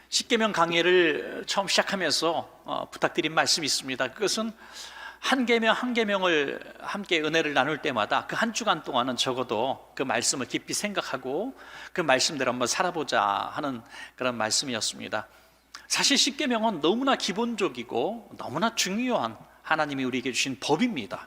십계명 강해를 처음 시작하면서 부탁드린 말씀이 있습니다. 그것은 한 계명 한 계명을 함께 은혜를 나눌 때마다 그 한 주간 동안은 적어도 그 말씀을 깊이 생각하고 그 말씀대로 한번 살아보자 하는 그런 말씀이었습니다. 사실 십계명은 너무나 기본적이고 너무나 중요한 하나님이 우리에게 주신 법입니다.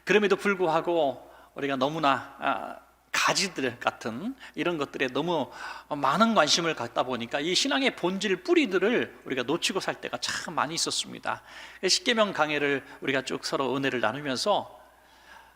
그럼에도 불구하고 우리가 너무나 가지들 같은 이런 것들에 너무 많은 관심을 갖다 보니까 이 신앙의 본질 뿌리들을 우리가 놓치고 살 때가 참 많이 있었습니다. 십계명 강해를 우리가 쭉 서로 은혜를 나누면서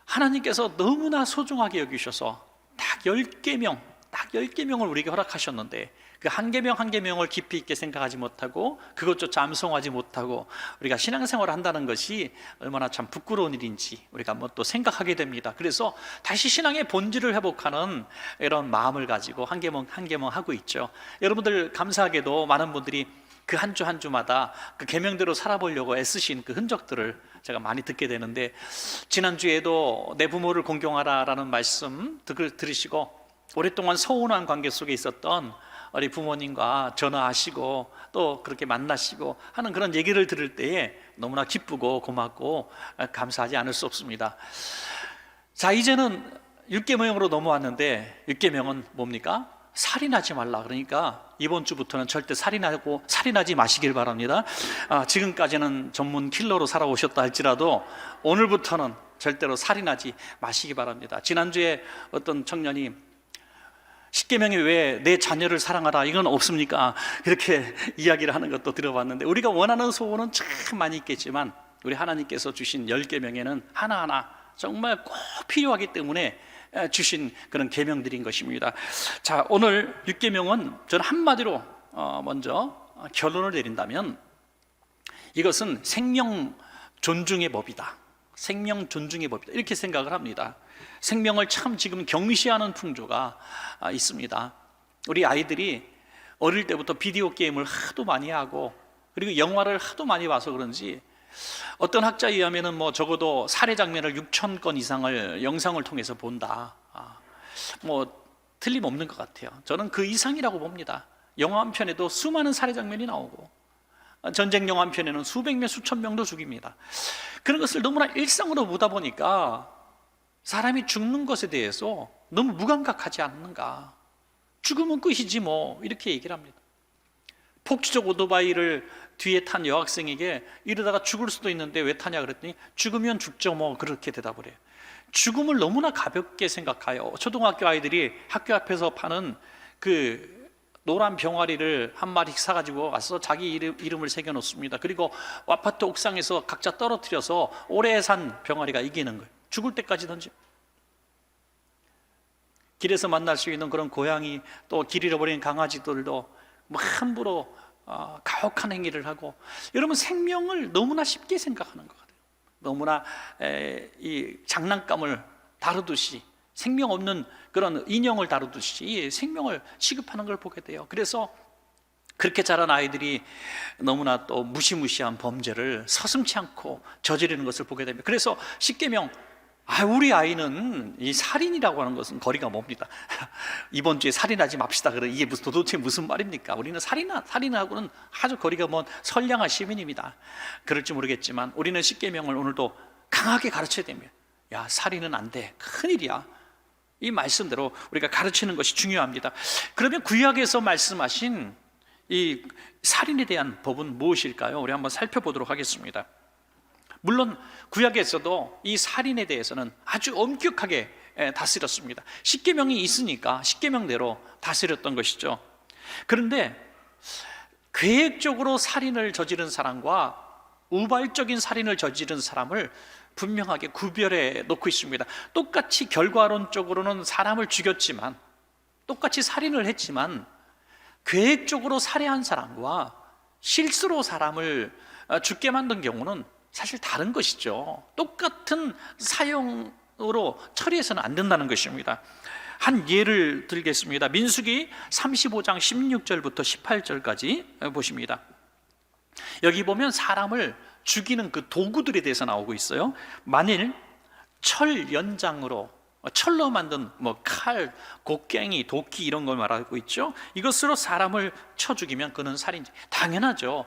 하나님께서 너무나 소중하게 여기셔서 딱 10계명을 우리에게 허락하셨는데 그 한 계명 한 계명을 깊이 있게 생각하지 못하고 그것조차 암송하지 못하고 우리가 신앙생활을 한다는 것이 얼마나 참 부끄러운 일인지 우리가 한번 또 생각하게 됩니다. 그래서 다시 신앙의 본질을 회복하는 이런 마음을 가지고 한 계명 한 계명 하고 있죠. 여러분들 감사하게도 많은 분들이 그 한 주 한 주마다 그 계명대로 살아보려고 애쓰신 그 흔적들을 제가 많이 듣게 되는데, 지난주에도 내 부모를 공경하라라는 말씀 들으시고 오랫동안 서운한 관계 속에 있었던 우리 부모님과 전화하시고 또 그렇게 만나시고 하는 그런 얘기를 들을 때에 너무나 기쁘고 고맙고 감사하지 않을 수 없습니다. 자, 이제는 6계명으로 넘어왔는데 6계명은 뭡니까? 살인하지 말라. 그러니까 이번 주부터는 절대 살인하지 마시길 바랍니다. 지금까지는 전문 킬러로 살아오셨다 할지라도 오늘부터는 절대로 살인하지 마시기 바랍니다. 지난주에 어떤 청년이 십계명에 왜 내 자녀를 사랑하라 이건 없습니까? 이렇게 이야기를 하는 것도 들어봤는데, 우리가 원하는 소원은 참 많이 있겠지만 우리 하나님께서 주신 10계명에는 하나하나 정말 꼭 필요하기 때문에 주신 그런 계명들인 것입니다. 자, 오늘 6계명은 저는 한마디로 먼저 결론을 내린다면 이것은 생명 존중의 법이다. 생명 존중의 법이다, 이렇게 생각을 합니다. 생명을 참 지금 경시하는 풍조가 있습니다. 우리 아이들이 어릴 때부터 비디오 게임을 하도 많이 하고 그리고 영화를 하도 많이 봐서 그런지 어떤 학자에 의하면 적어도 살해 장면을 6,000건 이상을 영상을 통해서 본다. 틀림없는 것 같아요. 저는 그 이상이라고 봅니다. 영화 한 편에도 수많은 살해 장면이 나오고 전쟁 영화 한 편에는 수백 명, 수천 명도 죽입니다. 그런 것을 너무나 일상으로 보다 보니까 사람이 죽는 것에 대해서 너무 무감각하지 않는가. 죽으면 끝이지 이렇게 얘기를 합니다. 폭주적 오토바이를 뒤에 탄 여학생에게 이러다가 죽을 수도 있는데 왜 타냐 그랬더니 죽으면 죽죠 그렇게 대답을 해요. 죽음을 너무나 가볍게 생각해요. 초등학교 아이들이 학교 앞에서 파는 그 노란 병아리를 한 마리씩 사가지고 와서 자기 이름을 새겨놓습니다. 그리고 아파트 옥상에서 각자 떨어뜨려서 오래 산 병아리가 이기는 거예요. 죽을 때까지 던져. 길에서 만날 수 있는 그런 고양이, 또 길 잃어버린 강아지들도 함부로 가혹한 행위를 하고, 여러분 생명을 너무나 쉽게 생각하는 것 같아요. 너무나 이 장난감을 다루듯이, 생명 없는 그런 인형을 다루듯이 생명을 취급하는 걸 보게 돼요. 그래서 그렇게 자란 아이들이 너무나 또 무시무시한 범죄를 서슴지 않고 저지르는 것을 보게 됩니다. 그래서 십계명, 우리 아이는 이 살인이라고 하는 것은 거리가 멉니다. 이번 주에 살인하지 맙시다. 이게 도대체 무슨 말입니까? 우리는 살인하고는 아주 거리가 먼 선량한 시민입니다. 그럴지 모르겠지만 우리는 십계명을 오늘도 강하게 가르쳐야 됩니다. 야, 살인은 안 돼. 큰일이야. 이 말씀대로 우리가 가르치는 것이 중요합니다. 그러면 구약에서 말씀하신 이 살인에 대한 법은 무엇일까요? 우리 한번 살펴보도록 하겠습니다. 물론 구약에서도 이 살인에 대해서는 아주 엄격하게 다스렸습니다. 십계명이 있으니까 십계명대로 다스렸던 것이죠. 그런데 계획적으로 살인을 저지른 사람과 우발적인 살인을 저지른 사람을 분명하게 구별해 놓고 있습니다. 똑같이 결과론적으로는 사람을 죽였지만, 똑같이 살인을 했지만 계획적으로 살해한 사람과 실수로 사람을 죽게 만든 경우는 사실 다른 것이죠. 똑같은 사형으로 처리해서는 안 된다는 것입니다. 한 예를 들겠습니다. 민수기 35장 16절부터 18절까지 보십니다. 여기 보면 사람을 죽이는 그 도구들에 대해서 나오고 있어요. 만일 철 연장으로 철로 만든 칼, 곡괭이, 도끼 이런 걸 말하고 있죠. 이것으로 사람을 쳐 죽이면 그는 살인자. 당연하죠.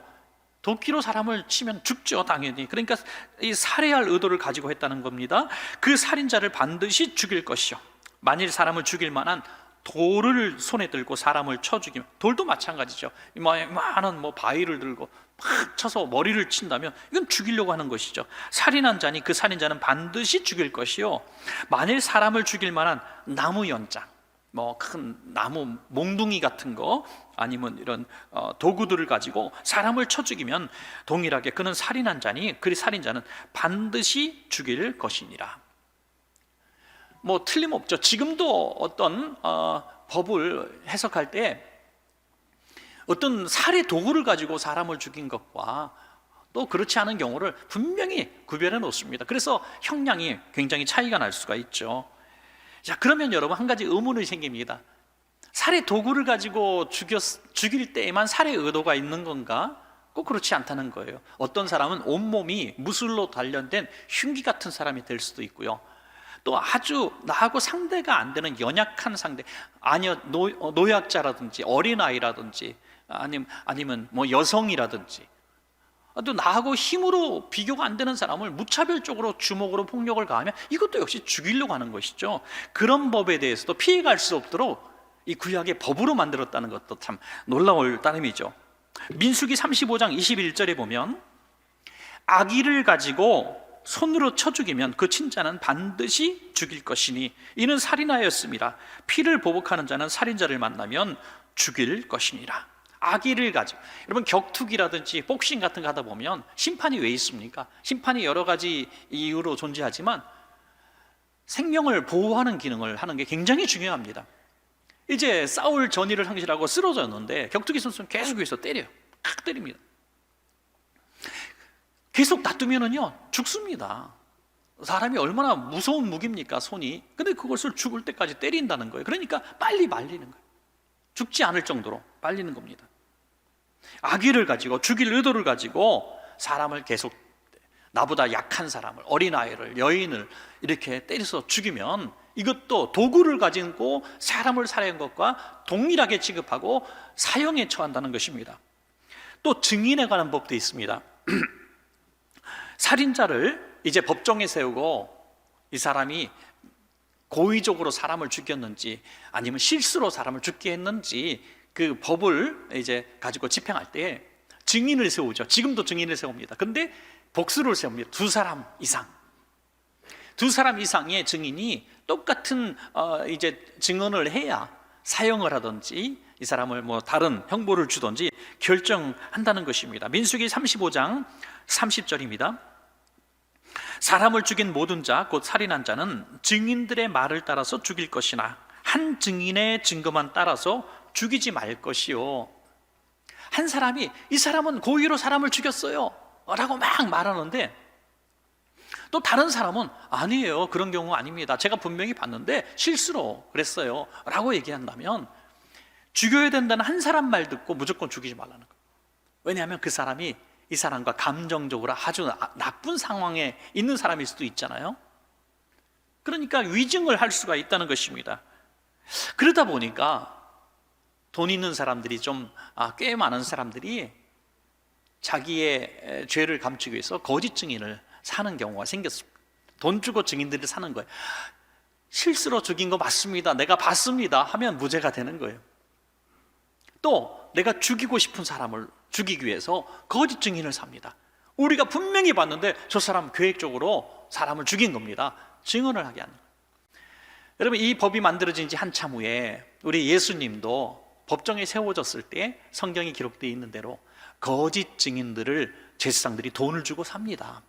도끼로 사람을 치면 죽죠, 당연히. 그러니까 이 살해할 의도를 가지고 했다는 겁니다. 그 살인자를 반드시 죽일 것이요, 만일 사람을 죽일 만한 돌을 손에 들고 사람을 쳐 죽이면, 돌도 마찬가지죠. 많은 바위를 들고 팍 쳐서 머리를 친다면 이건 죽이려고 하는 것이죠. 살인한 자니 그 살인자는 반드시 죽일 것이요, 만일 사람을 죽일 만한 나무 연장, 큰 나무 몽둥이 같은 거, 아니면 이런 도구들을 가지고 사람을 쳐 죽이면 동일하게 그는 살인한 자니 그 살인자는 반드시 죽일 것이니라. 틀림없죠. 지금도 어떤 법을 해석할 때 어떤 살해 도구를 가지고 사람을 죽인 것과 또 그렇지 않은 경우를 분명히 구별해 놓습니다. 그래서 형량이 굉장히 차이가 날 수가 있죠. 자, 그러면 여러분, 한 가지 의문이 생깁니다. 살해 도구를 가지고 죽일 때에만 살해 의도가 있는 건가? 꼭 그렇지 않다는 거예요. 어떤 사람은 온몸이 무술로 단련된 흉기 같은 사람이 될 수도 있고요, 또 아주 나하고 상대가 안 되는 연약한 상대, 노약자라든지 어린아이라든지 아니면 여성이라든지, 또 나하고 힘으로 비교가 안 되는 사람을 무차별적으로 주먹으로 폭력을 가하면 이것도 역시 죽이려고 하는 것이죠. 그런 법에 대해서도 피해갈 수 없도록 이 구약의 법으로 만들었다는 것도 참 놀라울 따름이죠. 민수기 35장 21절에 보면, 아기를 가지고 손으로 쳐 죽이면 그 친자는 반드시 죽일 것이니 이는 살인하였음이라. 피를 보복하는 자는 살인자를 만나면 죽일 것이니라. 아기를 가지고, 여러분, 격투기라든지 복싱 같은 거 하다 보면 심판이 왜 있습니까? 심판이 여러 가지 이유로 존재하지만 생명을 보호하는 기능을 하는 게 굉장히 중요합니다. 이제 싸울 전의를 상실하고 쓰러졌는데 격투기 선수는 계속해서 때려요. 칵 때립니다. 계속 놔두면은요 죽습니다. 사람이 얼마나 무서운 무기입니까, 손이. 근데 그것을 죽을 때까지 때린다는 거예요. 그러니까 빨리 말리는 거예요. 죽지 않을 정도로 말리는 겁니다. 악의를 가지고, 죽일 의도를 가지고 사람을 계속, 나보다 약한 사람을, 어린아이를, 여인을 이렇게 때려서 죽이면 이것도 도구를 가지고 사람을 살해한 것과 동일하게 취급하고 사형에 처한다는 것입니다. 또 증인에 관한 법도 있습니다. 살인자를 이제 법정에 세우고 이 사람이 고의적으로 사람을 죽였는지 아니면 실수로 사람을 죽게 했는지 그 법을 이제 가지고 집행할 때 증인을 세우죠. 지금도 증인을 세웁니다. 근데 복수를 세웁니다. 두 사람 이상의 증인이 똑같은 이제 증언을 해야 사형을 하든지 이 사람을 다른 형벌을 주든지 결정한다는 것입니다. 민수기 35장 30절입니다. 사람을 죽인 모든 자 곧 살인한 자는 증인들의 말을 따라서 죽일 것이나 한 증인의 증거만 따라서 죽이지 말 것이요. 한 사람이 이 사람은 고의로 사람을 죽였어요 라고 막 말하는데 또 다른 사람은 아니에요, 그런 경우 아닙니다, 제가 분명히 봤는데 실수로 그랬어요 라고 얘기한다면 죽여야 된다는 한 사람 말 듣고 무조건 죽이지 말라는 거예요. 왜냐하면 그 사람이 이 사람과 감정적으로 아주 나쁜 상황에 있는 사람일 수도 있잖아요. 그러니까 위증을 할 수가 있다는 것입니다. 그러다 보니까 돈 있는 사람들이 꽤 많은 사람들이 자기의 죄를 감추기 위해서 거짓 증인을 사는 경우가 생겼습니다. 돈 주고 증인들이 사는 거예요. 실수로 죽인 거 맞습니다, 내가 봤습니다 하면 무죄가 되는 거예요. 또 내가 죽이고 싶은 사람을 죽이기 위해서 거짓 증인을 삽니다. 우리가 분명히 봤는데 저 사람 계획적으로 사람을 죽인 겁니다, 증언을 하게 하는 거예요. 여러분, 이 법이 만들어진 지 한참 후에 우리 예수님도 법정에 세워졌을 때 성경에 기록되어 있는 대로 거짓 증인들을 제사장들이 돈을 주고 삽니다.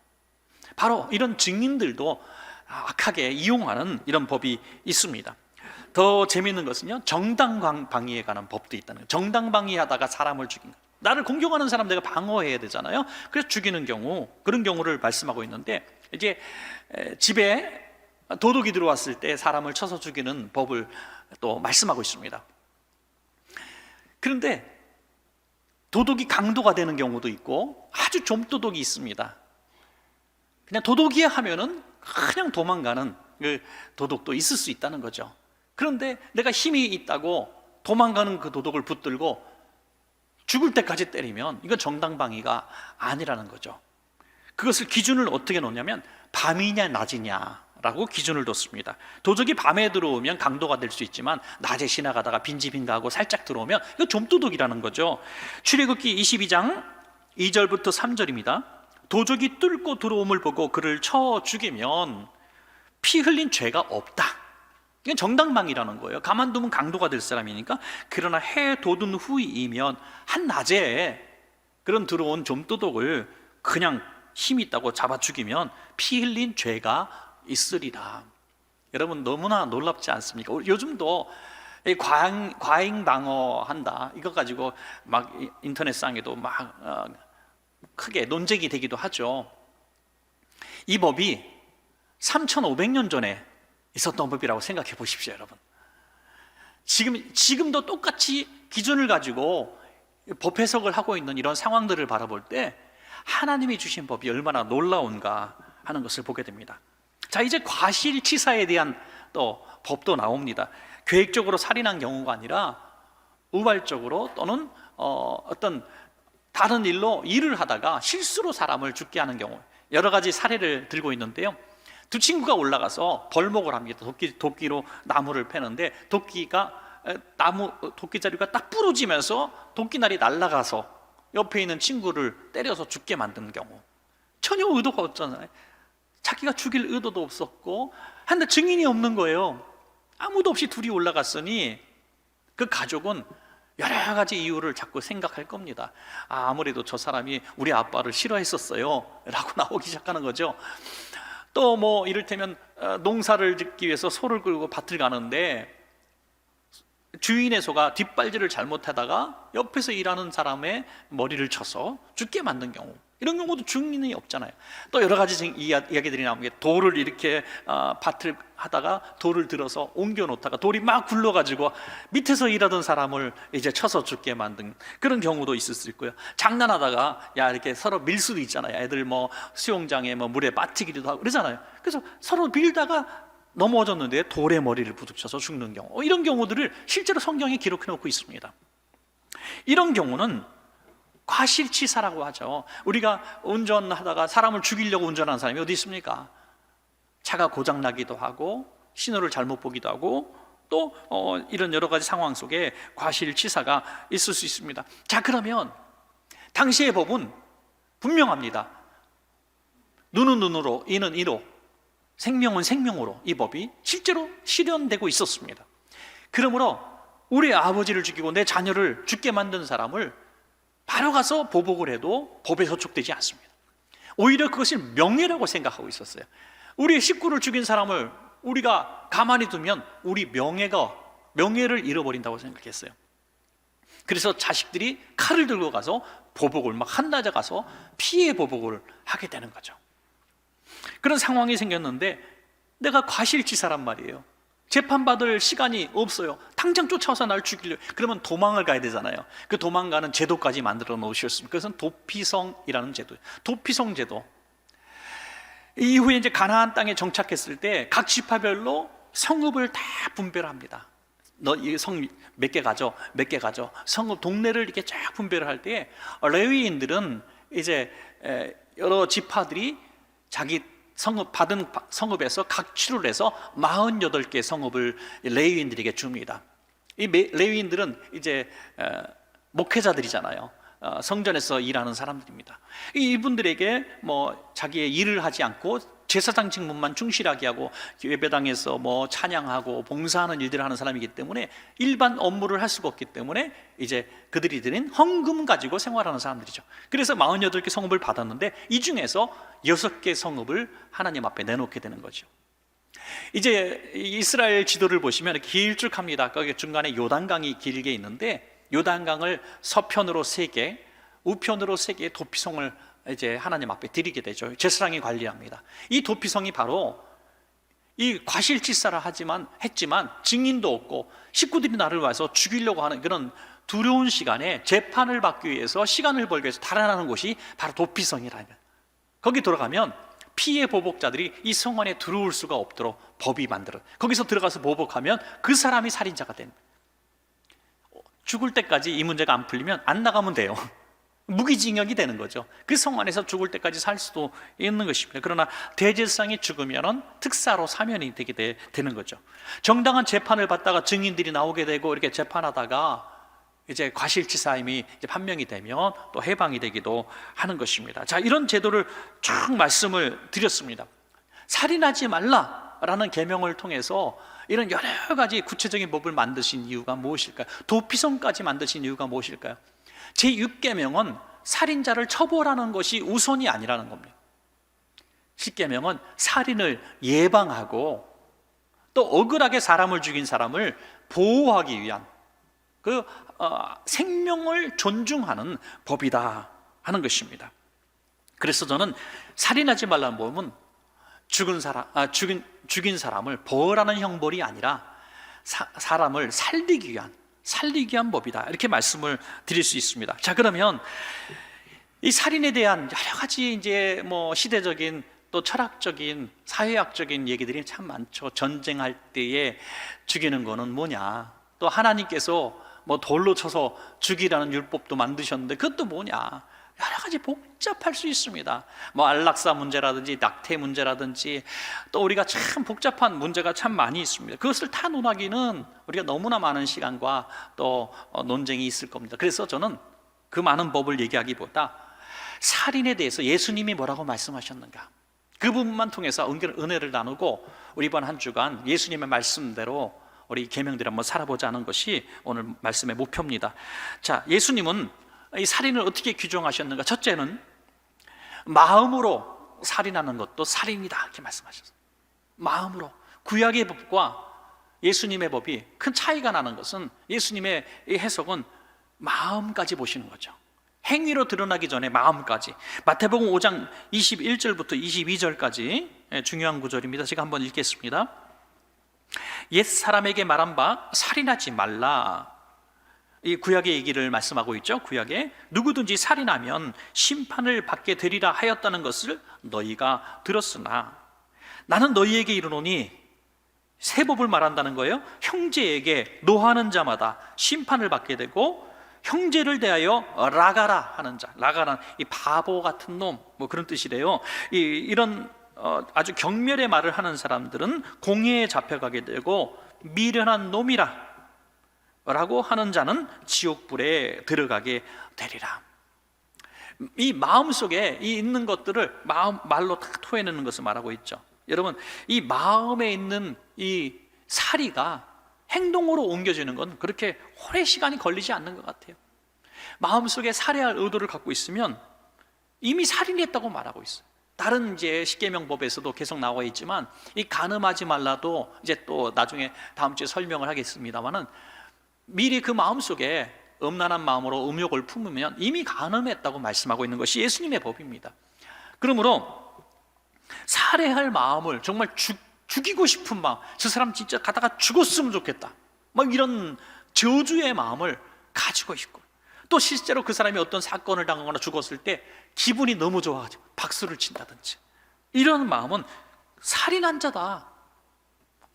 바로 이런 증인들도 악하게 이용하는 이런 법이 있습니다. 더 재미있는 것은요, 정당방위에 관한 법도 있다는 거예요. 정당방위하다가 사람을 죽인 거예요. 나를 공격하는 사람 내가 방어해야 되잖아요. 그래서 죽이는 경우, 그런 경우를 말씀하고 있는데, 이제 집에 도둑이 들어왔을 때 사람을 쳐서 죽이는 법을 또 말씀하고 있습니다. 그런데 도둑이 강도가 되는 경우도 있고 아주 좀도둑이 있습니다. 그냥 도둑이야 하면은 그냥 도망가는 그 도둑도 있을 수 있다는 거죠. 그런데 내가 힘이 있다고 도망가는 그 도둑을 붙들고 죽을 때까지 때리면 이건 정당방위가 아니라는 거죠. 그것을 기준을 어떻게 놓냐면 밤이냐 낮이냐라고 기준을 뒀습니다. 도적이 밤에 들어오면 강도가 될 수 있지만 낮에 지나가다가 빈지빈가하고 살짝 들어오면 이거 좀도둑이라는 거죠. 출애굽기 22장 2절부터 3절입니다. 도적이 뚫고 들어옴을 보고 그를 쳐 죽이면 피 흘린 죄가 없다. 이건 정당방위라는 거예요. 가만두면 강도가 될 사람이니까. 그러나 해 돋은 후이면 한낮에 그런 들어온 좀도둑을 그냥 힘 있다고 잡아 죽이면 피 흘린 죄가 있으리라. 여러분 너무나 놀랍지 않습니까? 요즘도 과잉 방어한다 이거 가지고 막 인터넷상에도 막 크게 논쟁이 되기도 하죠. 이 법이 3,500년 전에 있었던 법이라고 생각해 보십시오, 여러분. 지금도 똑같이 기준을 가지고 법 해석을 하고 있는 이런 상황들을 바라볼 때 하나님이 주신 법이 얼마나 놀라운가 하는 것을 보게 됩니다. 자, 이제 과실치사에 대한 또 법도 나옵니다. 계획적으로 살인한 경우가 아니라 우발적으로 또는 어떤 다른 일로 일을 하다가 실수로 사람을 죽게 하는 경우, 여러 가지 사례를 들고 있는데요. 두 친구가 올라가서 벌목을 합니다. 도끼로 나무를 패는데 도끼자루가 딱 부러지면서 도끼날이 날아가서 옆에 있는 친구를 때려서 죽게 만드는 경우, 전혀 의도가 없잖아요. 자기가 죽일 의도도 없었고 한데 증인이 없는 거예요. 아무도 없이 둘이 올라갔으니 그 가족은 여러 가지 이유를 자꾸 생각할 겁니다. 아무래도 저 사람이 우리 아빠를 싫어했었어요 라고 나오기 시작하는 거죠. 또 뭐 이를테면 농사를 짓기 위해서 소를 끌고 밭을 가는데 주인의 소가 뒷발질을 잘못하다가 옆에서 일하는 사람의 머리를 쳐서 죽게 만든 경우, 이런 경우도 증인이 없잖아요. 또 여러 가지 이야기들이 나오는 게, 돌을 이렇게 밭을 하다가 돌을 들어서 옮겨 놓다가 돌이 막 굴러가지고 밑에서 일하던 사람을 이제 쳐서 죽게 만든 그런 경우도 있을 수 있고요. 장난하다가 이렇게 서로 밀 수도 있잖아요. 애들 뭐 수영장에 뭐 물에 빠뜨기도 하고 그러잖아요. 그래서 서로 밀다가 넘어졌는데 돌에 머리를 부딪혀서 죽는 경우, 이런 경우들을 실제로 성경에 기록해 놓고 있습니다. 이런 경우는 과실치사라고 하죠. 우리가 운전하다가 사람을 죽이려고 운전하는 사람이 어디 있습니까? 차가 고장나기도 하고 신호를 잘못 보기도 하고 또 이런 여러 가지 상황 속에 과실치사가 있을 수 있습니다. 자, 그러면 당시의 법은 분명합니다. 눈은 눈으로, 이는 이로, 생명은 생명으로, 이 법이 실제로 실현되고 있었습니다. 그러므로 우리 아버지를 죽이고 내 자녀를 죽게 만든 사람을 바로 가서 보복을 해도 법에 소촉되지 않습니다. 오히려 그것을 명예라고 생각하고 있었어요. 우리의 식구를 죽인 사람을 우리가 가만히 두면 우리 명예를 잃어버린다고 생각했어요. 그래서 자식들이 칼을 들고 가서 보복을 막 한낮에 가서 피해 보복을 하게 되는 거죠. 그런 상황이 생겼는데 내가 과실치사란 말이에요. 재판받을 시간이 없어요. 당장 쫓아와서 날 죽이려. 그러면 도망을 가야 되잖아요. 그 도망가는 제도까지 만들어 놓으셨습니다. 그것은 도피성이라는 제도예요. 도피성 제도. 이후에 이제 가나안 땅에 정착했을 때 각 지파별로 성읍을 다 분별합니다. 너 이 성 몇 개 가져, 몇 개 가져. 성읍 동네를 이렇게 쫙 분별을 할 때 레위인들은 이제 여러 지파들이 자기 받은 성읍에서 각취를 해서 48개 성읍을 레위인들에게 줍니다. 이 레위인들은 이제 목회자들이잖아요. 성전에서 일하는 사람들입니다. 이분들에게 뭐 자기의 일을 하지 않고 제사장 직무만 충실하게 하고 예배당에서 뭐 찬양하고 봉사하는 일들을 하는 사람이기 때문에 일반 업무를 할 수가 없기 때문에 이제 그들이 드린 헌금 가지고 생활하는 사람들이죠. 그래서 48개 성읍을 받았는데 이 중에서 6개 성읍을 하나님 앞에 내놓게 되는 거죠. 이제 이스라엘 지도를 보시면 길쭉합니다. 거기 중간에 요단강이 길게 있는데 요단강을 서편으로 3개, 우편으로 3개의 도피성을 이제 하나님 앞에 드리게 되죠. 제사장이 관리합니다. 이 도피성이 바로 이 과실치사를 했지만 증인도 없고 식구들이 나를 와서 죽이려고 하는 그런 두려운 시간에 재판을 받기 위해서 시간을 벌기 위해서 달아나는 곳이 바로 도피성이라는 거예요. 거기 들어가면 피해 보복자들이 이 성안에 들어올 수가 없도록 법이 만들어, 거기서 들어가서 보복하면 그 사람이 살인자가 됩니다. 죽을 때까지 이 문제가 안 풀리면 안 나가면 돼요. 무기징역이 되는 거죠. 그 성안에서 죽을 때까지 살 수도 있는 것입니다. 그러나 대제사장이 죽으면 특사로 사면이 되는 거죠. 정당한 재판을 받다가 증인들이 나오게 되고 이렇게 재판하다가 이제 과실치사임이 이제 판명이 되면 또 해방이 되기도 하는 것입니다. 자, 이런 제도를 쭉 말씀을 드렸습니다. 살인하지 말라라는 계명을 통해서 이런 여러 가지 구체적인 법을 만드신 이유가 무엇일까요? 도피성까지 만드신 이유가 무엇일까요? 제6계명은 살인자를 처벌하는 것이 우선이 아니라는 겁니다. 10계명은 살인을 예방하고 또 억울하게 사람을 죽인 사람을 보호하기 위한 생명을 존중하는 법이다 하는 것입니다. 그래서 저는 살인하지 말라는 법은 죽인 사람을 벌하는 형벌이 아니라 사람을 살리기 위한 법이다, 이렇게 말씀을 드릴 수 있습니다. 자, 그러면 이 살인에 대한 여러 가지 이제 뭐 시대적인 또 철학적인 사회학적인 얘기들이 참 많죠. 전쟁할 때에 죽이는 거는 뭐냐, 또 하나님께서 뭐 돌로 쳐서 죽이라는 율법도 만드셨는데 그것도 뭐냐, 여러 가지 복잡할 수 있습니다. 뭐 안락사 문제라든지 낙태 문제라든지 또 우리가 참 복잡한 문제가 참 많이 있습니다. 그것을 다 논하기는 우리가 너무나 많은 시간과 또 논쟁이 있을 겁니다. 그래서 저는 그 많은 법을 얘기하기보다 살인에 대해서 예수님이 뭐라고 말씀하셨는가, 그 부분만 통해서 은혜를 나누고 우리 이번 한 주간 예수님의 말씀대로 우리 계명대로 한번 살아보자는 것이 오늘 말씀의 목표입니다. 자, 예수님은 이 살인을 어떻게 규정하셨는가? 첫째는 마음으로 살인하는 것도 살인이다, 이렇게 말씀하셨어요. 마음으로. 구약의 법과 예수님의 법이 큰 차이가 나는 것은 예수님의 이 해석은 마음까지 보시는 거죠. 행위로 드러나기 전에 마음까지. 마태복음 5장 21절부터 22절까지 중요한 구절입니다. 제가 한번 읽겠습니다. 옛 사람에게 말한 바 살인하지 말라. 이 구약의 얘기를 말씀하고 있죠. 구약에 누구든지 살인하면 심판을 받게 되리라 하였다는 것을 너희가 들었으나 나는 너희에게 이르노니, 새 법을 말한다는 거예요. 형제에게 노하는 자마다 심판을 받게 되고 형제를 대하여 라가라 하는 자, 라가란 이 바보 같은 놈, 뭐 그런 뜻이래요. 이런 아주 경멸의 말을 하는 사람들은 공회에 잡혀가게 되고 미련한 놈이라 라고 하는 자는 지옥불에 들어가게 되리라. 이 마음속에 이 있는 것들을 말로 다 토해내는 것을 말하고 있죠. 여러분, 이 마음에 있는 이 살이가 행동으로 옮겨지는 건 그렇게 오래 시간이 걸리지 않는 것 같아요. 마음속에 살해할 의도를 갖고 있으면 이미 살인했다고 말하고 있어요. 다른 이제 십계명법에서도 계속 나와 있지만 이 간음하지 말라도 이제 또 나중에 다음 주에 설명을 하겠습니다만은 미리 그 마음속에 음란한 마음으로 음욕을 품으면 이미 간음했다고 말씀하고 있는 것이 예수님의 법입니다. 그러므로 살해할 마음을 정말 죽이고 싶은 마음, 저 사람 진짜 가다가 죽었으면 좋겠다, 막 이런 저주의 마음을 가지고 있고, 또 실제로 그 사람이 어떤 사건을 당하거나 죽었을 때 기분이 너무 좋아가지고 박수를 친다든지, 이런 마음은 살인한 자다.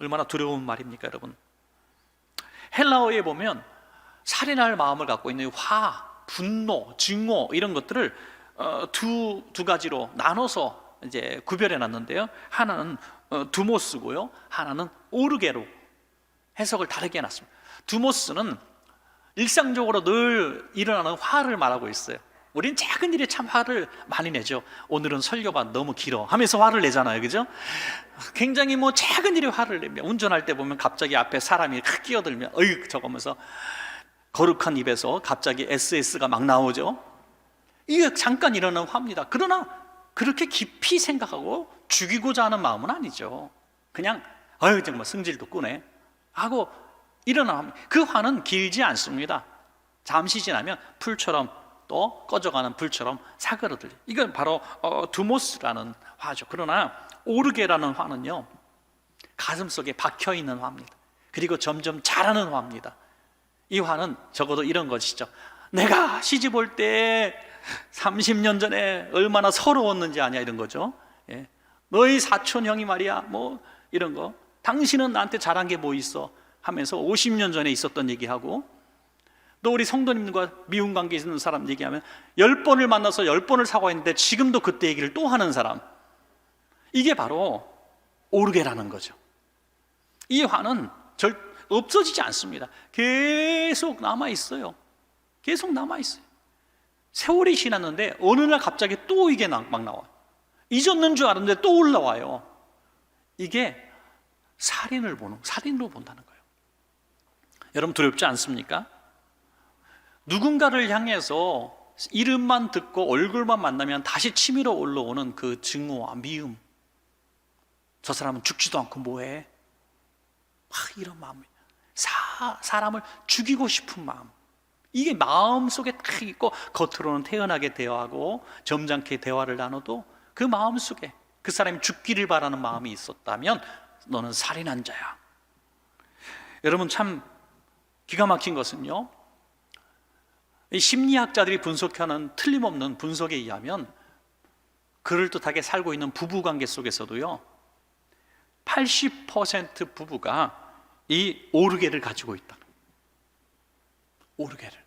얼마나 두려운 말입니까, 여러분? 헬라어에 보면 살인할 마음을 갖고 있는 화, 분노, 증오, 이런 것들을 두 가지로 나눠서 이제 구별해 놨는데요. 하나는 두모스고요, 하나는 오르게로 해석을 다르게 해놨습니다. 두모스는 일상적으로 늘 일어나는 화를 말하고 있어요. 우리는 작은 일에 참 화를 많이 내죠. 오늘은 설교가 너무 길어 하면서 화를 내잖아요, 그죠? 굉장히 뭐 작은 일에 화를 내며, 운전할 때 보면 갑자기 앞에 사람이 크 끼어들면 어이 저거면서 거룩한 입에서 갑자기 SS가 막 나오죠. 이게 잠깐 일어나는 화입니다. 그러나 그렇게 깊이 생각하고 죽이고자 하는 마음은 아니죠. 그냥 아유 정말 승질도 끄네 하고 일어나는, 그 화는 길지 않습니다. 잠시 지나면 풀처럼 또 꺼져가는 불처럼 사그러들려. 이건 바로 두모스라는 화죠. 그러나 오르게라는 화는요, 가슴속에 박혀있는 화입니다. 그리고 점점 자라는 화입니다. 이 화는 적어도 이런 것이죠. 내가 시집 올 때 30년 전에 얼마나 서러웠는지 아냐, 이런 거죠. 예. 너희 사촌 형이 말이야 뭐 이런 거, 당신은 나한테 잘한 게 뭐 있어 하면서 50년 전에 있었던 얘기하고, 또 우리 성도님과 미운 관계 있는 사람 얘기하면 10번을 만나서 10번을 사과했는데 지금도 그때 얘기를 또 하는 사람, 이게 바로 오르게라는 거죠. 이 화는 없어지지 않습니다. 계속 남아있어요. 계속 남아있어요. 세월이 지났는데 어느 날 갑자기 또 이게 막 나와요. 잊었는 줄 알았는데 또 올라와요. 이게 살인으로 본다는 거예요. 여러분 두렵지 않습니까? 누군가를 향해서 이름만 듣고 얼굴만 만나면 다시 치밀어 올라오는 그 증오와 미움, 저 사람은 죽지도 않고 뭐해? 막 이런 마음이에요. 사람을 죽이고 싶은 마음, 이게 마음속에 딱 있고 겉으로는 태연하게 대화하고 점잖게 대화를 나눠도 그 마음속에 그 사람이 죽기를 바라는 마음이 있었다면 너는 살인한 자야. 여러분 참 기가 막힌 것은요, 이 심리학자들이 분석하는 틀림없는 분석에 의하면 그럴듯하게 살고 있는 부부관계 속에서도요 80% 부부가 이 오르게를 가지고 있다는 거예요. 오르게를.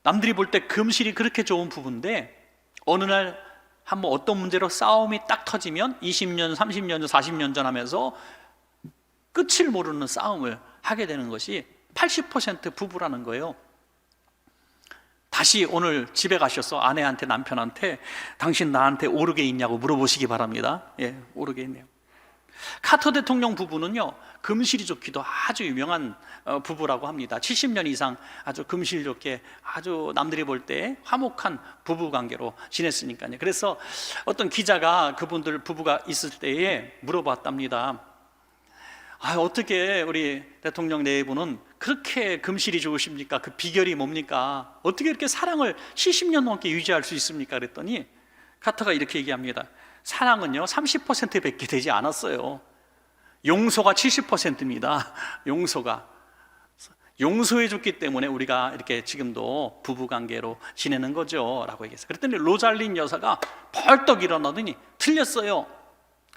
남들이 볼 때 금실이 그렇게 좋은 부부인데 어느 날 한번 어떤 문제로 싸움이 딱 터지면 20년, 30년 전, 40년 전 하면서 끝을 모르는 싸움을 하게 되는 것이 80% 부부라는 거예요. 다시 오늘 집에 가셔서 아내한테, 남편한테 당신 나한테 오르게 있냐고 물어보시기 바랍니다. 예, 오르게 있네요. 카터 대통령 부부는요 금실이 좋기도 아주 유명한 부부라고 합니다. 70년 이상 아주 금실 좋게 아주 남들이 볼 때 화목한 부부관계로 지냈으니까요. 그래서 어떤 기자가 그분들 부부가 있을 때에 물어봤답니다. 어떻게 우리 대통령 내부는 그렇게 금실이 좋으십니까? 그 비결이 뭡니까? 어떻게 이렇게 사랑을 70년 넘게 유지할 수 있습니까? 그랬더니 카터가 이렇게 얘기합니다. 사랑은요 30%밖에 되지 않았어요. 용서가 70%입니다. 용서해 줬기 때문에 우리가 이렇게 지금도 부부관계로 지내는 거죠 라고 얘기했어요. 그랬더니 로잘린 여사가 벌떡 일어나더니 틀렸어요.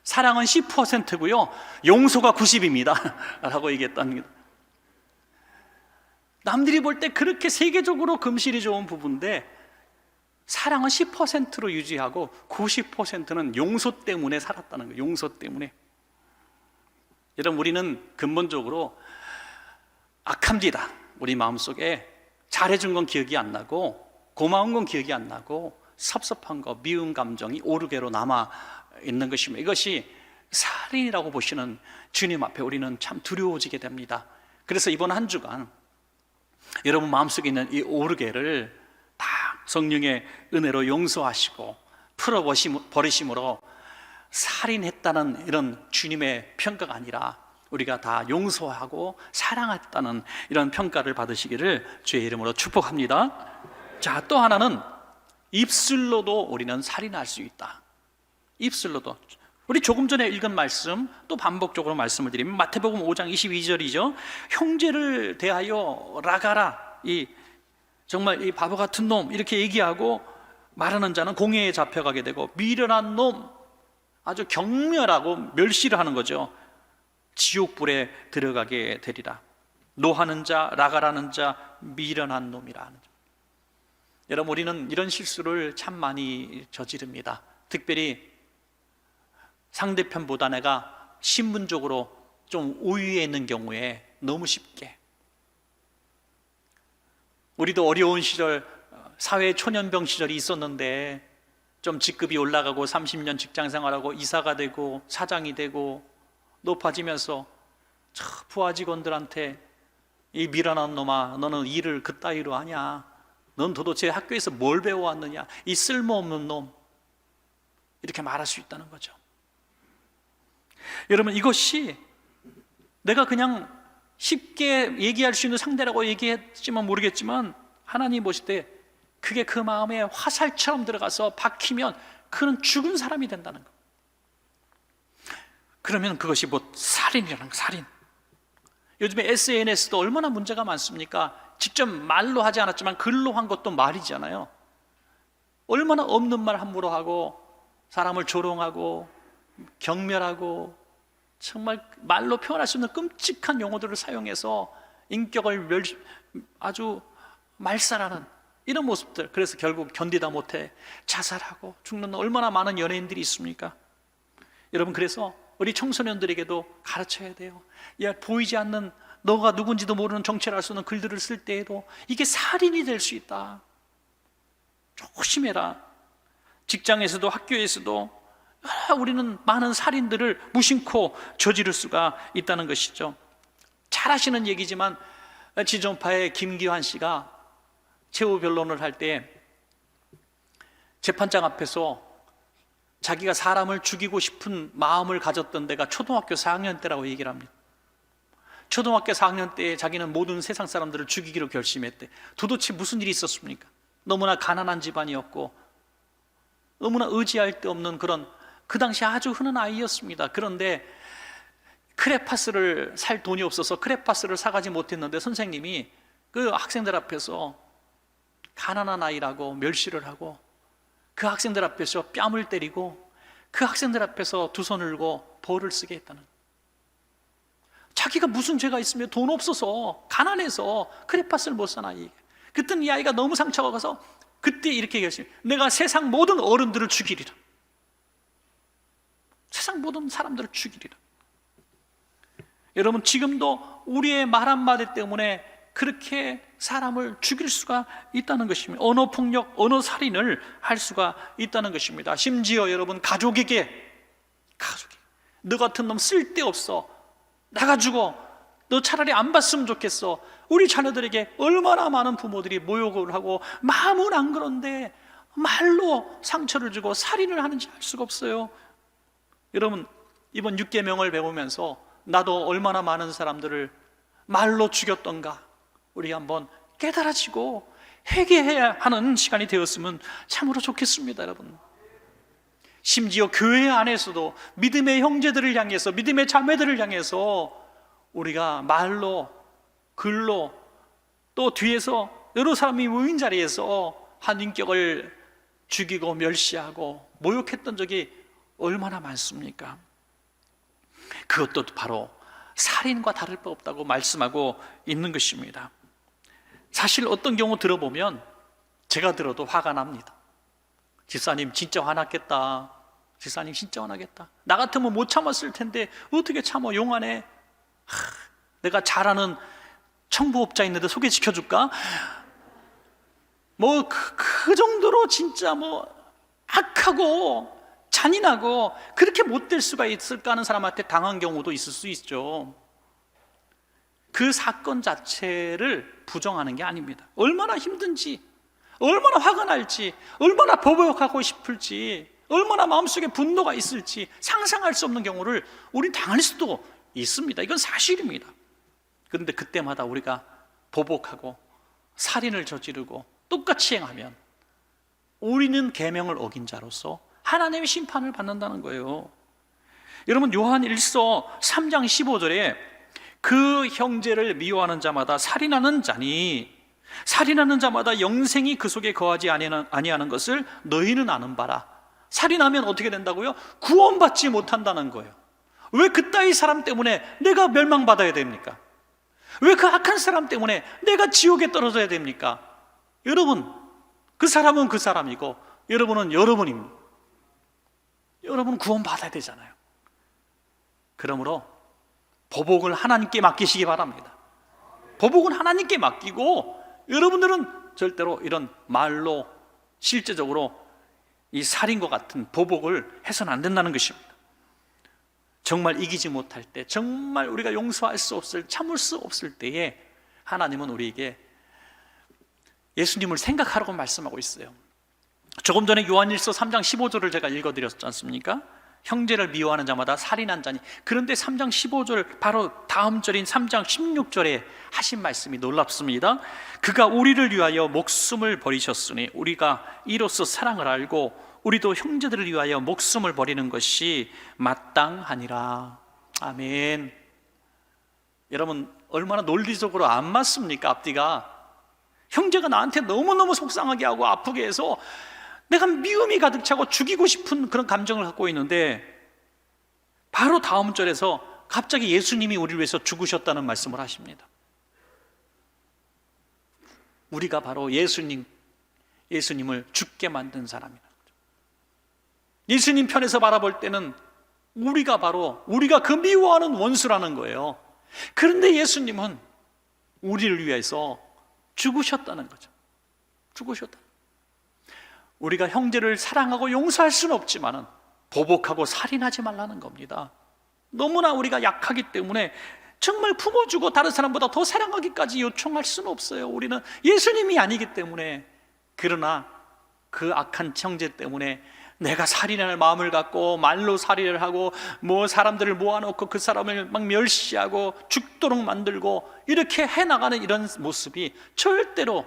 사랑은 10%고요 용서가 90입니다 라고 얘기했답니다. 남들이 볼 때 그렇게 세계적으로 금실이 좋은 부부인데 사랑은 10%로 유지하고 90%는 용서 때문에 살았다는 거예요. 용서 때문에. 여러분 우리는 근본적으로 악합니다. 우리 마음속에 잘해준 건 기억이 안 나고 고마운 건 기억이 안 나고 섭섭한 거, 미운 감정이 오르게로 남아 있는 것이며, 이것이 살인이라고 보시는 주님 앞에 우리는 참 두려워지게 됩니다. 그래서 이번 한 주간 여러분 마음속에 있는 이 오르게를 다 성령의 은혜로 용서하시고 풀어버리심으로 살인했다는 이런 주님의 평가가 아니라 우리가 다 용서하고 사랑했다는 이런 평가를 받으시기를 주의 이름으로 축복합니다. 자, 또 하나는 입술로도 우리는 살인할 수 있다. 입술로도. 우리 조금 전에 읽은 말씀 또 반복적으로 말씀을 드리면 마태복음 5장 22절이죠. 형제를 대하여 라가라, 정말 이 바보 같은 놈 이렇게 얘기하고 말하는 자는 공회에 잡혀가게 되고, 미련한 놈, 아주 경멸하고 멸시를 하는 거죠. 지옥불에 들어가게 되리라. 노하는 자, 라가라는 자, 미련한 놈이라는 자. 여러분 우리는 이런 실수를 참 많이 저지릅니다. 특별히 상대편보다 내가 신분적으로 좀 우위에 있는 경우에 너무 쉽게. 우리도 어려운 시절, 사회 초년병 시절이 있었는데 좀 직급이 올라가고 30년 직장생활하고 이사가 되고 사장이 되고 높아지면서 부하 직원들한테 이 미련한 놈아, 너는 일을 그따위로 하냐? 넌 도대체 학교에서 뭘 배워왔느냐? 이 쓸모없는 놈, 이렇게 말할 수 있다는 거죠. 여러분 이것이 내가 그냥 쉽게 얘기할 수 있는 상대라고 얘기했지만 모르겠지만 하나님 보실 때 그게 그 마음에 화살처럼 들어가서 박히면 그는 죽은 사람이 된다는 거. 그러면 그것이 뭐 살인이라는 거, 살인. 요즘에 SNS도 얼마나 문제가 많습니까? 직접 말로 하지 않았지만 글로 한 것도 말이잖아요. 얼마나 없는 말 함부로 하고 사람을 조롱하고 경멸하고 정말 말로 표현할 수 없는 끔찍한 용어들을 사용해서 인격을 아주 말살하는 이런 모습들. 그래서 결국 견디다 못해 자살하고 죽는 얼마나 많은 연예인들이 있습니까? 여러분, 그래서 우리 청소년들에게도 가르쳐야 돼요. 야, 보이지 않는, 너가 누군지도 모르는, 정체를 알 수 없는 글들을 쓸 때에도 이게 살인이 될 수 있다. 조심해라. 직장에서도 학교에서도 우리는 많은 살인들을 무심코 저지를 수가 있다는 것이죠. 잘 아시는 얘기지만 지존파의 김기환 씨가 최후 변론을 할 때 재판장 앞에서 자기가 사람을 죽이고 싶은 마음을 가졌던 데가 초등학교 4학년 때라고 얘기를 합니다. 초등학교 4학년 때 자기는 모든 세상 사람들을 죽이기로 결심했대. 도대체 무슨 일이 있었습니까? 너무나 가난한 집안이었고 너무나 의지할 데 없는 그런, 그 당시 아주 흔한 아이였습니다. 그런데 크레파스를 살 돈이 없어서 크레파스를 사가지 못했는데 선생님이 그 학생들 앞에서 가난한 아이라고 멸시를 하고 그 학생들 앞에서 뺨을 때리고 그 학생들 앞에서 두 손을 들고 벌을 쓰게 했다는, 자기가 무슨 죄가 있으며 돈 없어서 가난해서 크레파스를 못 산 아이. 그때는 이 아이가 너무 상처가 가서 그때 이렇게 결심, 내가 세상 모든 어른들을 죽이리라. 세상 모든 사람들을 죽이리라. 여러분, 지금도 우리의 말 한마디 때문에 그렇게 사람을 죽일 수가 있다는 것입니다. 언어 폭력, 언어 살인을 할 수가 있다는 것입니다. 심지어 여러분, 가족에게 너 같은 놈 쓸데없어, 나가 죽어, 너 차라리 안 봤으면 좋겠어. 우리 자녀들에게 얼마나 많은 부모들이 모욕을 하고 마음은 안 그런데 말로 상처를 주고 살인을 하는지 알 수가 없어요. 여러분, 이번 6계명을 배우면서 나도 얼마나 많은 사람들을 말로 죽였던가 우리 한번 깨달아지고 회개해야 하는 시간이 되었으면 참으로 좋겠습니다. 여러분, 심지어 교회 안에서도 믿음의 형제들을 향해서, 믿음의 자매들을 향해서 우리가 말로, 글로, 또 뒤에서 여러 사람이 모인 자리에서 한 인격을 죽이고 멸시하고 모욕했던 적이 얼마나 많습니까? 그것도 바로 살인과 다를 바 없다고 말씀하고 있는 것입니다. 사실 어떤 경우 들어보면 제가 들어도 화가 납니다. 집사님 진짜 화났겠다. 집사님 진짜 화나겠다. 나 같으면 못 참았을 텐데 어떻게 참아, 용하네. 내가 잘 아는 청부업자 있는데 소개시켜줄까? 뭐 그 정도로 진짜 뭐 악하고 잔인하고 그렇게 못될 수가 있을까 하는 사람한테 당한 경우도 있을 수 있죠. 그 사건 자체를 부정하는 게 아닙니다. 얼마나 힘든지, 얼마나 화가 날지, 얼마나 보복하고 싶을지, 얼마나 마음속에 분노가 있을지 상상할 수 없는 경우를 우린 당할 수도 있습니다. 이건 사실입니다. 그런데 그때마다 우리가 보복하고 살인을 저지르고 똑같이 행하면 우리는 계명을 어긴 자로서 하나님의 심판을 받는다는 거예요. 여러분, 요한 1서 3장 15절에 그 형제를 미워하는 자마다 살인하는 자니 살인하는 자마다 영생이 그 속에 거하지 아니하는 것을 너희는 아는 바라. 살인하면 어떻게 된다고요? 구원받지 못한다는 거예요. 왜 그따위 사람 때문에 내가 멸망받아야 됩니까? 왜 그 악한 사람 때문에 내가 지옥에 떨어져야 됩니까? 여러분, 그 사람은 그 사람이고 여러분은 여러분입니다. 여러분 구원받아야 되잖아요. 그러므로 보복을 하나님께 맡기시기 바랍니다. 보복은 하나님께 맡기고 여러분들은 절대로 이런 말로 실제적으로 이 살인과 같은 보복을 해서는 안 된다는 것입니다. 정말 이기지 못할 때, 정말 우리가 용서할 수 없을, 참을 수 없을 때에 하나님은 우리에게 예수님을 생각하라고 말씀하고 있어요. 조금 전에 요한일서 3장 15절을 제가 읽어드렸지 않습니까? 형제를 미워하는 자마다 살인한 자니. 그런데 3장 15절 바로 다음 절인 3장 16절에 하신 말씀이 놀랍습니다. 그가 우리를 위하여 목숨을 버리셨으니 우리가 이로써 사랑을 알고 우리도 형제들을 위하여 목숨을 버리는 것이 마땅하니라. 아멘. 여러분, 얼마나 논리적으로 안 맞습니까? 앞뒤가. 형제가 나한테 너무너무 속상하게 하고 아프게 해서 내가 미움이 가득 차고 죽이고 싶은 그런 감정을 갖고 있는데 바로 다음 절에서 갑자기 예수님이 우리를 위해서 죽으셨다는 말씀을 하십니다. 우리가 바로 예수님을 죽게 만든 사람이라는 거죠. 예수님 편에서 바라볼 때는 우리가 그 미워하는 원수라는 거예요. 그런데 예수님은 우리를 위해서 죽으셨다는 거죠. 죽으셨다. 우리가 형제를 사랑하고 용서할 수는 없지만은 보복하고 살인하지 말라는 겁니다. 너무나 우리가 약하기 때문에 정말 품어주고 다른 사람보다 더 사랑하기까지 요청할 수는 없어요. 우리는 예수님이 아니기 때문에. 그러나 그 악한 형제 때문에 내가 살인할 마음을 갖고 말로 살인을 하고 사람들을 모아놓고 그 사람을 막 멸시하고 죽도록 만들고 이렇게 해나가는 이런 모습이 절대로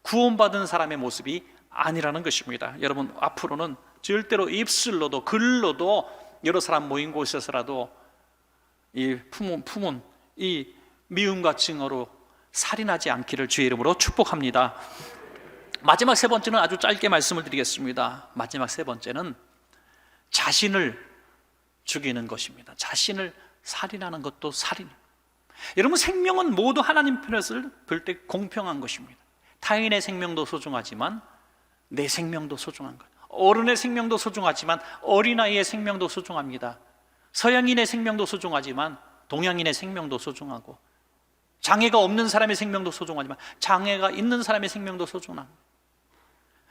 구원받은 사람의 모습이 아니라는 것입니다. 여러분, 앞으로는 절대로 입술로도 글로도 여러 사람 모인 곳에서라도 이 품은 이 미움과 증오로 살인하지 않기를 주의 이름으로 축복합니다. 마지막 세 번째는 아주 짧게 말씀을 드리겠습니다. 마지막 세 번째는 자신을 죽이는 것입니다. 자신을 살인하는 것도 살인입니다. 여러분, 생명은 모두 하나님 편에서 볼 때 공평한 것입니다. 타인의 생명도 소중하지만 내 생명도 소중한 것. 어른의 생명도 소중하지만 어린아이의 생명도 소중합니다. 서양인의 생명도 소중하지만 동양인의 생명도 소중하고, 장애가 없는 사람의 생명도 소중하지만 장애가 있는 사람의 생명도 소중합니다.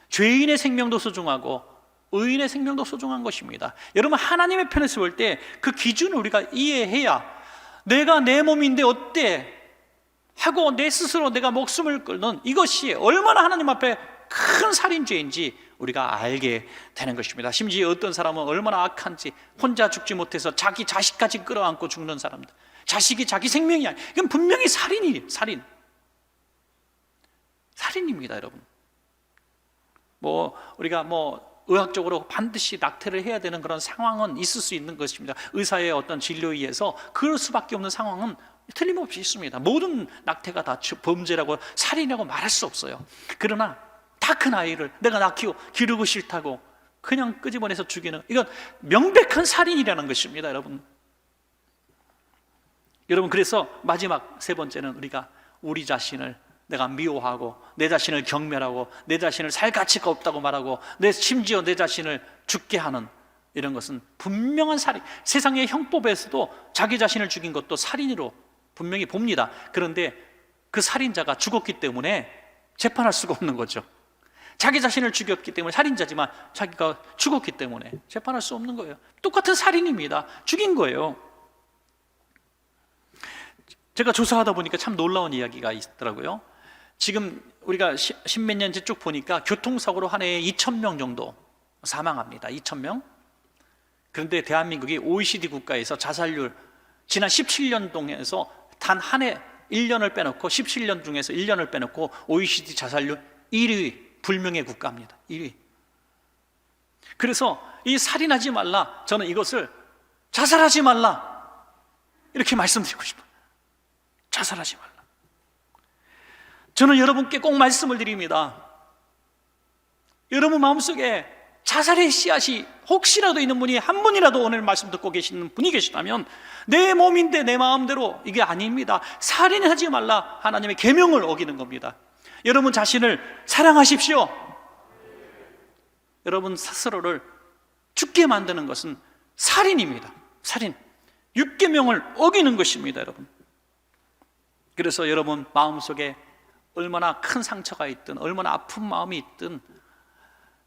죄인의 생명도 소중하고 의인의 생명도 소중한 것입니다. 여러분, 하나님의 편에서 볼 때 그 기준을 우리가 이해해야 내가 내 몸인데 어때? 하고 내 스스로 내가 목숨을 끊는 이것이 얼마나 하나님 앞에 큰 살인죄인지 우리가 알게 되는 것입니다. 심지어 어떤 사람은 얼마나 악한지 혼자 죽지 못해서 자기 자식까지 끌어안고 죽는 사람들, 자식이 자기 생명이 아니야. 이건 분명히 살인입니다, 여러분. 우리가 의학적으로 반드시 낙태를 해야 되는 그런 상황은 있을 수 있는 것입니다. 의사의 어떤 진료에 의해서 그럴 수밖에 없는 상황은 틀림없이 있습니다. 모든 낙태가 다 범죄라고 살인이라고 말할 수 없어요. 그러나 다 큰 아이를 내가 낳기고 기르고 싫다고 그냥 끄집어내서 죽이는, 이건 명백한 살인이라는 것입니다, 여러분. 그래서 마지막 세 번째는 우리가 우리 자신을 내가 미워하고 내 자신을 경멸하고 내 자신을 살 가치가 없다고 말하고 심지어 내 자신을 죽게 하는 이런 것은 분명한 살인. 세상의 형법에서도 자기 자신을 죽인 것도 살인으로 분명히 봅니다. 그런데 그 살인자가 죽었기 때문에 재판할 수가 없는 거죠. 자기 자신을 죽였기 때문에 살인자지만 자기가 죽었기 때문에 재판할 수 없는 거예요. 똑같은 살인입니다. 죽인 거예요. 제가 조사하다 보니까 참 놀라운 이야기가 있더라고요. 지금 우리가 십몇 년째 쭉 보니까 교통사고로 한 해에 2,000명 정도 사망합니다. 2,000명. 그런데 대한민국이 OECD 국가에서 자살률 지난 17년 동에서 단 한 해 1년을 빼놓고 17년 중에서 1년을 빼놓고 OECD 자살률 1위 불명예 국가입니다. 1위. 그래서 이 살인하지 말라, 저는 이것을 자살하지 말라 이렇게 말씀드리고 싶어요. 자살하지 말라. 저는 여러분께 꼭 말씀을 드립니다. 여러분 마음속에 자살의 씨앗이 혹시라도 있는 분이 한 분이라도 오늘 말씀 듣고 계시는 분이 계시다면 내 몸인데 내 마음대로 이게 아닙니다. 살인하지 말라 하나님의 계명을 어기는 겁니다. 여러분 자신을 사랑하십시오. 여러분 스스로를 죽게 만드는 것은 살인입니다. 살인. 6계명을 어기는 것입니다, 여러분. 그래서 여러분 마음속에 얼마나 큰 상처가 있든 얼마나 아픈 마음이 있든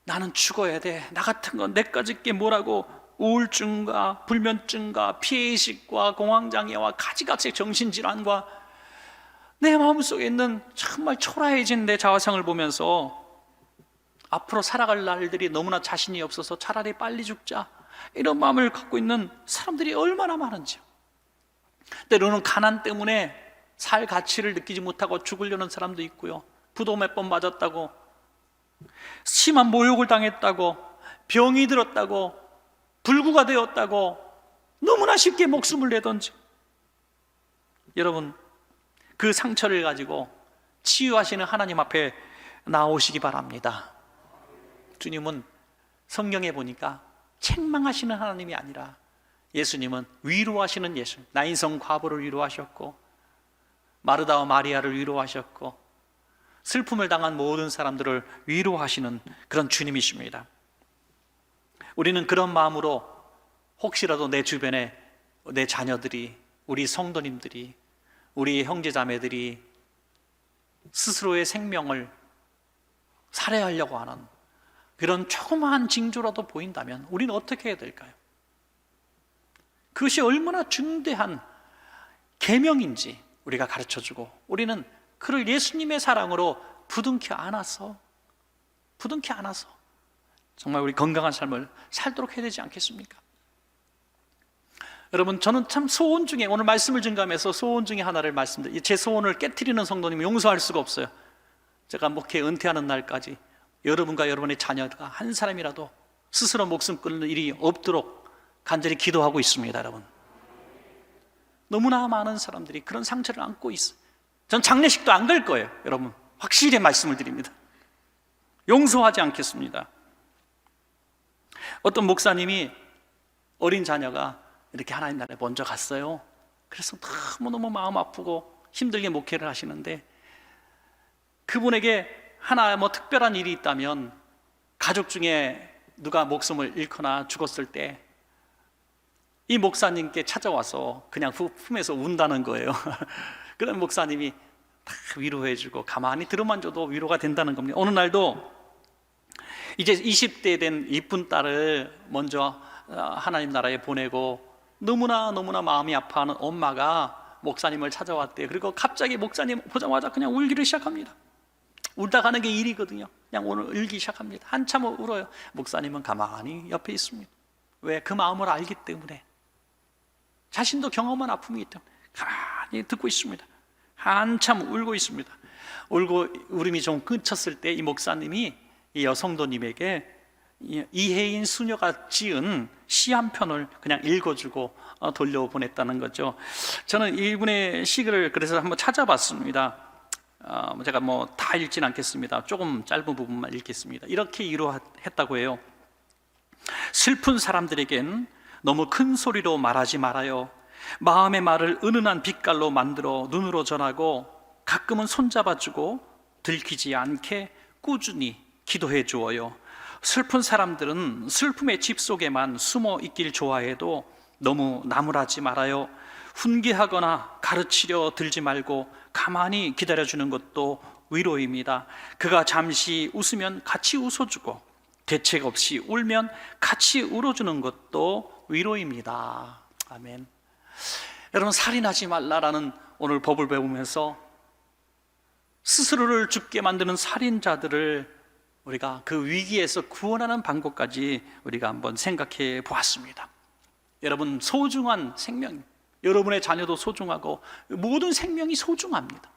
나는 죽어야 돼, 나 같은 건 내까지 게 뭐라고 우울증과 불면증과 피해의식과 공황장애와 가지가지 정신질환과 내 마음속에 있는 정말 초라해진 내 자화상을 보면서 앞으로 살아갈 날들이 너무나 자신이 없어서 차라리 빨리 죽자 이런 마음을 갖고 있는 사람들이 얼마나 많은지요. 때로는 가난 때문에 살 가치를 느끼지 못하고 죽으려는 사람도 있고요, 부도 몇 번 맞았다고, 심한 모욕을 당했다고, 병이 들었다고, 불구가 되었다고 너무나 쉽게 목숨을 내던지, 여러분 그 상처를 가지고 치유하시는 하나님 앞에 나오시기 바랍니다. 주님은 성경에 보니까 책망하시는 하나님이 아니라 예수님은 위로하시는 예수. 나인성 과부를 위로하셨고, 마르다와 마리아를 위로하셨고, 슬픔을 당한 모든 사람들을 위로하시는 그런 주님이십니다. 우리는 그런 마음으로 혹시라도 내 주변에 내 자녀들이, 우리 성도님들이, 우리 형제자매들이 스스로의 생명을 살해하려고 하는 그런 조그마한 징조라도 보인다면 우리는 어떻게 해야 될까요? 그것이 얼마나 중대한 계명인지 우리가 가르쳐주고, 우리는 그를 예수님의 사랑으로 부둥켜 안아서 정말 우리 건강한 삶을 살도록 해야 되지 않겠습니까? 여러분, 저는 참 소원 중에, 오늘 말씀을 증거하면서 소원 중에 하나를 말씀드려요. 제 소원을 깨트리는 성도님 용서할 수가 없어요. 제가 목회 은퇴하는 날까지 여러분과 여러분의 자녀가 한 사람이라도 스스로 목숨 끊는 일이 없도록 간절히 기도하고 있습니다. 여러분, 너무나 많은 사람들이 그런 상처를 안고 있어요. 전 장례식도 안 갈 거예요. 여러분, 확실히 말씀을 드립니다. 용서하지 않겠습니다. 어떤 목사님이 어린 자녀가 이렇게 하나님 나라에 먼저 갔어요. 그래서 너무너무 마음 아프고 힘들게 목회를 하시는데, 그분에게 하나 특별한 일이 있다면, 가족 중에 누가 목숨을 잃거나 죽었을 때 이 목사님께 찾아와서 그냥 품에서 운다는 거예요. 그런 목사님이 다 위로해주고 가만히 들어만 줘도 위로가 된다는 겁니다. 어느 날도 이제 20대 된 이쁜 딸을 먼저 하나님 나라에 보내고 너무나 마음이 아파하는 엄마가 목사님을 찾아왔대요. 그리고 갑자기 목사님 보자마자 그냥 울기를 시작합니다. 울다 가는 게 일이거든요. 그냥 오늘 울기 시작합니다. 한참 울어요. 목사님은 가만히 옆에 있습니다. 왜? 그 마음을 알기 때문에, 자신도 경험한 아픔이기 때문에 가만히 듣고 있습니다. 한참 울고 있습니다. 울음이 좀 끊쳤을 때 이 목사님이 이 여성도님에게 이혜인 수녀가 지은 시 한 편을 그냥 읽어주고 돌려보냈다는 거죠. 저는 이분의 시를 그래서 한번 찾아봤습니다. 제가 다 읽진 않겠습니다. 조금 짧은 부분만 읽겠습니다. 이렇게 위로했다고 해요. 슬픈 사람들에겐 너무 큰 소리로 말하지 말아요. 마음의 말을 은은한 빛깔로 만들어 눈으로 전하고, 가끔은 손잡아주고 들키지 않게 꾸준히 기도해 주어요. 슬픈 사람들은 슬픔의 집 속에만 숨어 있길 좋아해도 너무 나무라지 말아요. 훈계하거나 가르치려 들지 말고 가만히 기다려주는 것도 위로입니다. 그가 잠시 웃으면 같이 웃어주고 대책 없이 울면 같이 울어주는 것도 위로입니다. 아멘. 여러분, 살인하지 말라라는 오늘 법을 배우면서 스스로를 죽게 만드는 살인자들을 우리가 그 위기에서 구원하는 방법까지 우리가 한번 생각해 보았습니다. 여러분, 소중한 생명, 여러분의 자녀도 소중하고 모든 생명이 소중합니다.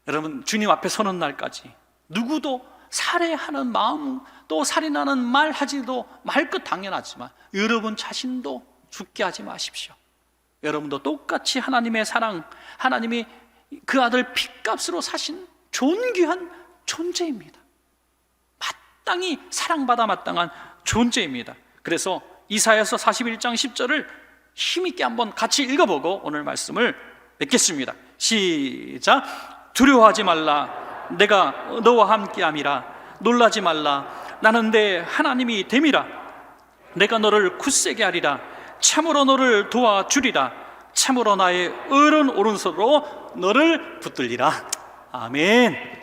여러분, 주님 앞에 서는 날까지 누구도 살해하는 마음, 또 살인하는 말 하지도 말 것 당연하지만 여러분 자신도 죽게 하지 마십시오. 여러분도 똑같이 하나님의 사랑, 하나님이 그 아들 핏값으로 사신 존귀한 존재입니다. 마땅히 사랑받아 마땅한 존재입니다. 그래서 이사야서 41장 10절을 힘있게 한번 같이 읽어보고 오늘 말씀을 맺겠습니다. 시작. 두려워하지 말라. 내가 너와 함께함이라. 놀라지 말라. 나는 내 하나님이 됨이라. 내가 너를 굳세게 하리라. 참으로 너를 도와주리라. 참으로 나의 어른 오른손으로 너를 붙들리라. 아멘.